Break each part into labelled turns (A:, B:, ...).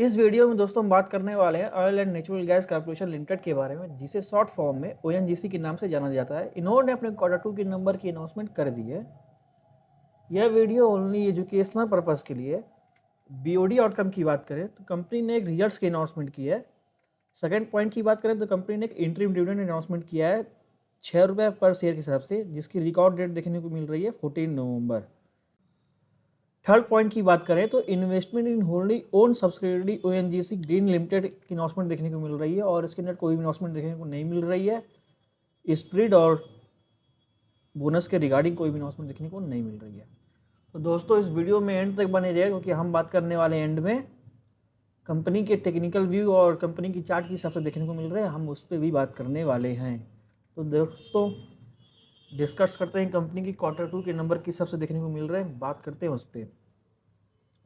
A: इस वीडियो में दोस्तों हम बात करने वाले हैं oil and natural gas corporation limited के बारे में, जिसे शॉर्ट फॉर्म में ओएनजीसी के नाम से जाना जाता है। इन्होंने अपने Q2 के नंबर की अनाउंसमेंट कर दी है। यह वीडियो ओनली एजुकेशनल पर्पज़ के लिए। बीओडी आउटकम की बात करें तो कंपनी ने एक रिजल्ट्स की अनाउंसमेंट की है। सेकंड पॉइंट की बात करें तो कंपनी ने एक इंटरिम डिविडेंड अनाउंसमेंट किया है 6 रुपये पर शेयर के हिसाब से, जिसकी रिकॉर्ड डेट देखने को मिल रही है 14 नवंबर। थर्ड पॉइंट की बात करें तो investment in holding own subsidiary ONGC green limited की अनाउंसमेंट देखने को मिल रही है, और इसके अंदर कोई भी अनाउंसमेंट देखने को नहीं मिल रही है। स्प्रेड और बोनस के रिगार्डिंग कोई भी अनाउंसमेंट देखने को नहीं मिल रही है। तो दोस्तों इस वीडियो में एंड तक बने रहिए, क्योंकि हम बात करने वाले एंड में कंपनी के टेक्निकल व्यू और कंपनी की चार्ट के हिसाब से देखने को मिल रहे हैं, हम उस पर भी बात करने वाले हैं। तो दोस्तों डिस्कस करते हैं कंपनी की Q2 के नंबर किस हिसाब से देखने को मिल रहे हैं, बात करते हैं उस पर।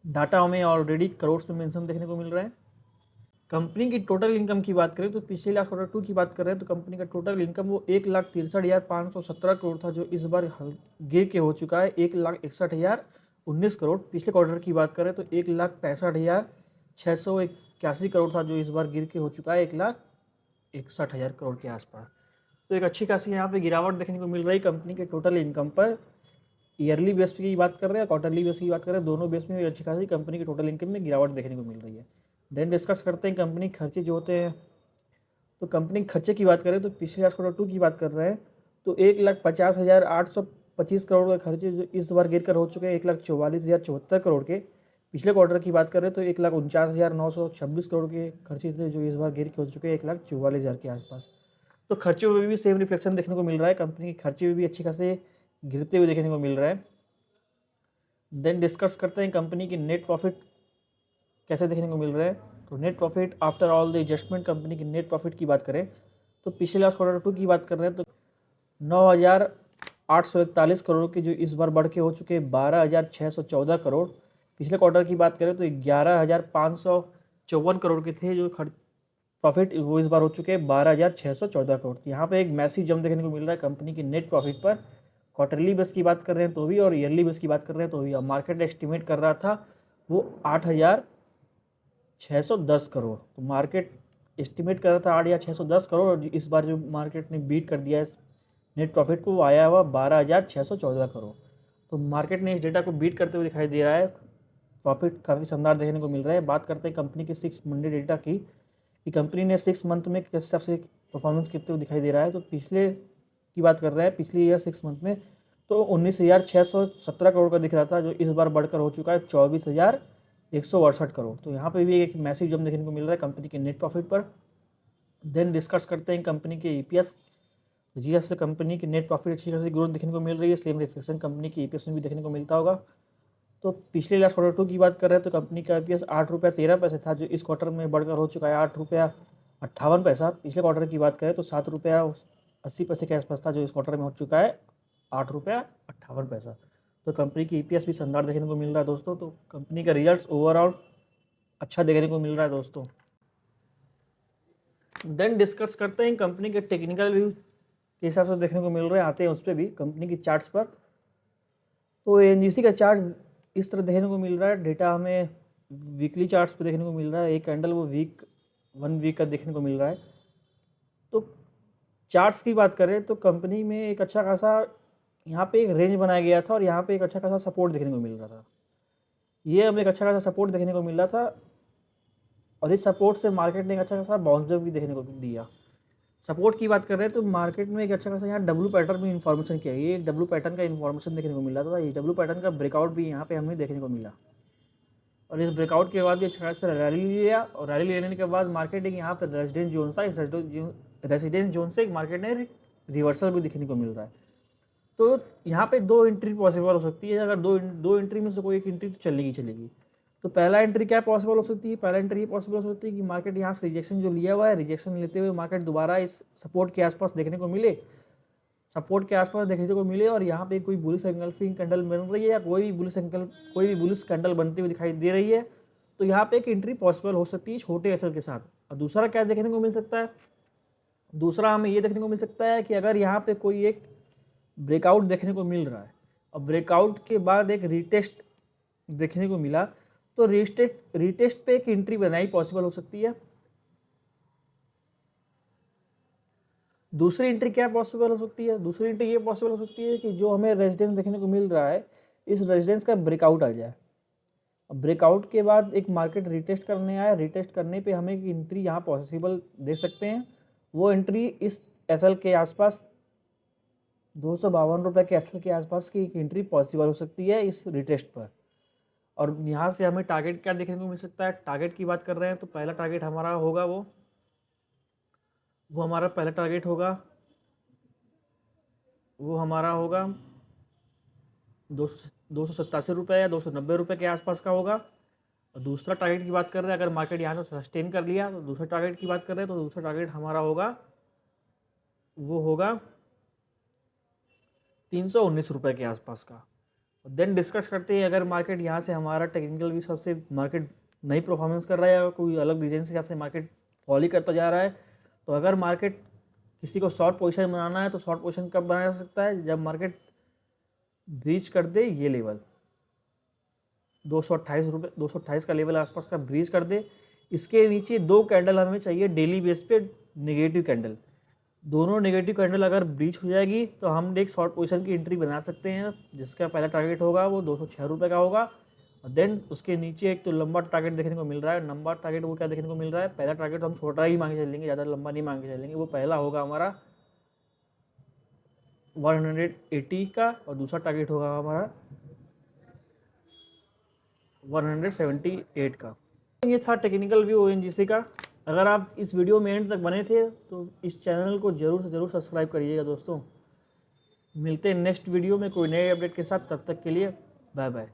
A: डाटा हमें ऑलरेडी करोड़ में मेंशन देखने को मिल रहा है। कंपनी की टोटल इनकम की बात करें तो पिछले लाख Q2 की बात कर रहे हैं तो कंपनी का टोटल इनकम वो 1,63,517 करोड़ था, जो इस बार गिर के हो चुका है 1,61,019 करोड़। पिछले क्वार्टर की बात करें तो 1,65,681 करोड़ था, जो इस बार गिर के हो चुका है 1,61,000 करोड़ के आसपास। तो एक अच्छी खासी यहाँ पे गिरावट देखने को मिल रही कंपनी के टोटल इनकम पर। ईयरली बेस की बात कर रहे हैं, क्वार्टरली बेस की बात कर रहे हैं, दोनों बेस में अच्छी खासी कंपनी की टोटल इनकम में गिरावट देखने को मिल रही है। देन डिस्कस करते हैं कंपनी खर्चे जो होते हैं। तो कंपनी खर्चे की बात करें तो पिछले Q2 की बात कर रहे हैं तो 1,50,825 करोड़ के खर्चे जो इस बार गिर कर हो चुके हैं 1,44,074 करोड़ के। पिछले क्वार्टर की बात करें तो 1,49,926 करोड़ के खर्चे थे, जो इस बार गिर के हो चुके हैं 1,44,000 के आसपास। तो खर्चों में भी सेम रिफ्लेक्शन देखने को मिल रहा है, कंपनी के खर्चे में भी अच्छी खासे गिरते हुए देखने को मिल रहा है। देन डिस्कस करते हैं कंपनी की नेट प्रॉफिट कैसे देखने को मिल रहा है। तो net profit after all the adjustment, company की नेट प्रॉफिट की बात करें तो पिछले Q2 की बात कर रहे हैं तो 9,841 करोड़ की, जो इस बार बढ़ के हो चुके हैं 12,614 करोड़। पिछले क्वार्टर की बात करें तो 11,554 करोड़ के थे, जो प्रॉफिट वो इस बार हो चुके हैं 12,614 करोड़। यहाँ पे एक मैसिव जंप देखने को मिल रहा है कंपनी की नेट प्रॉफिट पर। क्वार्टरली बेस की बात कर रहे हैं तो भी, और ईयरली बेस की बात कर रहे हैं तो भी। अब मार्केट एस्टिमेट कर रहा था वो 8,610 करोड़, तो मार्केट एस्टिमेट कर रहा था 8,610 करोड़, और इस बार जो मार्केट ने बीट कर दिया है नेट प्रॉफिट को, वो आया हुआ 12,614 करोड़। तो मार्केट ने इस डेटा को बीट करते हुए दिखाई दे रहा है, प्रॉफिट काफ़ी शानदार देखने को मिल रहा है। बात करते हैं कंपनी के 6 मंडे डेटा की, कि कंपनी ने 6 मंथ में किस हिसाब से परफॉर्मेंस करते हुए दिखाई दे रहा है। तो पिछले की बात कर रहे हैं, पिछले ईयर 6 मंथ में तो 19,617 करोड़ का दिख रहा था, जो इस बार बढ़कर हो चुका है 24,168 करोड़। तो यहाँ पे भी एक मैसिव जंप देखने को मिल रहा है कंपनी के नेट प्रॉफिट पर। देन डिस्कस करते हैं कंपनी के ईपीएस। जिस हिसाब से कंपनी की नेट प्रॉफिट अच्छी खासी ग्रोथ देखने को मिल रही है, सेम रिफ्लेक्शन कंपनी के ईपीएस में भी देखने को मिलता होगा। तो पिछले लास्ट Q2 की बात कर रहे हैं तो कंपनी का ईपीएस 8 रुपया 13 पैसे था, जो इस क्वार्टर में बढ़कर हो चुका है 8 रुपया 58 पैसा। पिछले क्वार्टर की बात करें तो 7 रुपया 80 पैसे के आसपास था, जो इस क्वार्टर में हो चुका है 8 रुपया 58 पैसा। तो कंपनी की ईपीएस भी शानदार देखने को मिल रहा है दोस्तों। तो कंपनी का रिजल्ट्स ओवरऑल अच्छा देखने को मिल रहा है दोस्तों। देन डिस्कस करते हैं कंपनी के टेक्निकल व्यू के हिसाब से देखने को मिल रहे हैं, आते हैं उस पर भी कंपनी की चार्ट्स पर। तो एनजीसी का चार्ट इस तरह देखने को मिल रहा है। डेटा हमें वीकली चार्ट्स पे देखने को मिल रहा है, एक कैंडल वो 1 वीक का देखने को मिल रहा है। तो चार्ट्स की बात करें तो कंपनी में एक अच्छा खासा यहाँ पे एक रेंज बनाया गया था, और यहाँ पे एक अच्छा खासा सपोर्ट देखने को मिल रहा था। ये हमें एक अच्छा खासा सपोर्ट देखने को मिल रहा था, और इस सपोर्ट से मार्केट ने एक अच्छा खासा बाउंस बैक भी देखने को दिया। सपोर्ट की बात कर रहे हैं तो मार्केट में एक अच्छा खासा यहाँ डब्ल्यू पैटर्न में इन्फॉर्मेशन किया, ये डब्ल्यू पैटर्न का इन्फॉर्मेशन देखने को मिला था। ये डब्ल्यू पैटर्न का ब्रेकआउट भी यहाँ पे हमें देखने को मिला, और इस ब्रेकआउट के बाद भी अच्छा खासा रैली लिया, और रैली लेने के बाद मार्केट एक यहाँ पर रेजिडेंस जोन था, इस रेजिडेंस जोन से मार्केट ने रिवर्सल भी देखने को मिल रहा है। तो यहाँ पे 2 एंट्री पॉसिबल हो सकती है, अगर दो एंट्री में से कोई एक एंट्री तो चलेगी चलेगी। तो पहला एंट्री क्या पॉसिबल हो सकती है, पहला एंट्री ये पॉसिबल हो सकती है कि मार्केट यहाँ से रिजेक्शन जो लिया हुआ है, रिजेक्शन लेते हुए मार्केट दोबारा इस सपोर्ट के आसपास देखने को मिले, सपोर्ट के आसपास देखने को मिले, और यहाँ पे कोई बुलिश एंगल्फिंग कैंडल बन रही है, या कोई भी बुलिश कैंडल बनती हुई दिखाई दे रही है, तो यहाँ पे एक एंट्री पॉसिबल हो सकती है छोटे एसएल के साथ। और दूसरा क्या देखने को मिल सकता है, दूसरा हमें ये देखने को मिल सकता है कि अगर यहाँ पे कोई एक ब्रेकआउट देखने को मिल रहा है, और ब्रेकआउट के बाद एक रीटेस्ट देखने को मिला, तो रीटेस्ट पे एक एंट्री बनाई पॉसिबल हो सकती है। दूसरी एंट्री क्या पॉसिबल हो सकती है? दूसरी एंट्री ये पॉसिबल हो सकती है कि जो हमें रेजिडेंस देखने को मिल रहा है, इस रेजिडेंस का ब्रेकआउट आ जाए। अब ब्रेकआउट के बाद एक मार्केट रीटेस्ट करने आए, रीटेस्ट करने पे हमें एक एंट्री यहाँ पॉसिबल दे सकते हैं। वो एंट्री इस एसएल के आसपास 252 रुपये के एसएल के आसपास की एक एंट्री पॉसिबल हो सकती है इस रिटेस्ट पर। और यहाँ से हमें टारगेट क्या देखने को मिल सकता है? टारगेट की बात कर रहे हैं तो पहला टारगेट हमारा होगा वो हमारा पहला टारगेट होगा, वो हमारा होगा 287 रुपये या 290 रुपये के आसपास का होगा। और दूसरा टारगेट की बात कर रहे हैं, अगर मार्केट यहाँ से सस्टेन कर लिया तो दूसरा टारगेट की बात कर रहे हैं तो दूसरा टारगेट हमारा होगा, वो होगा 319 रुपये के आसपास का। देन डिस्कस करते हैं, अगर मार्केट यहाँ से हमारा टेक्निकल व्यू हिसाब से मार्केट नई परफॉर्मेंस कर रहा है या कोई अलग रीजन से हिसाब से मार्केट फॉल ही करता जा रहा है, तो अगर मार्केट किसी को शॉर्ट पोजीशन बनाना है तो शॉर्ट पोजीशन कब बनाया जा सकता है? जब मार्केट ब्रीच कर दे ये लेवल 228 का लेवल आसपास का ब्रीच कर दे। इसके नीचे 2 कैंडल हमें चाहिए डेली बेस पे, नेगेटिव कैंडल। दोनों नेगेटिव कैंडल अगर ब्रीच हो जाएगी तो हम एक शॉर्ट पोजीशन की एंट्री बना सकते हैं, जिसका पहला टारगेट होगा वो 206 रुपये का होगा। और देन उसके नीचे एक तो लंबा टारगेट देखने को मिल रहा है। लंबा टारगेट वो क्या देखने को मिल रहा है? पहला टारगेट हम छोटा ही मांगे चलेंगे, ज़्यादा लंबा नहीं मांगे चलेंगे। वो पहला होगा हमारा 180 का और दूसरा टारगेट होगा हमारा 178 का। ये था टेक्निकल व्यू ओएनजीसी का। अगर आप इस वीडियो में एंड तक बने थे तो इस चैनल को जरूर से जरूर सब्सक्राइब करिएगा दोस्तों। मिलते हैं नेक्स्ट वीडियो में कोई नए अपडेट के साथ, तब तक के लिए बाय बाय।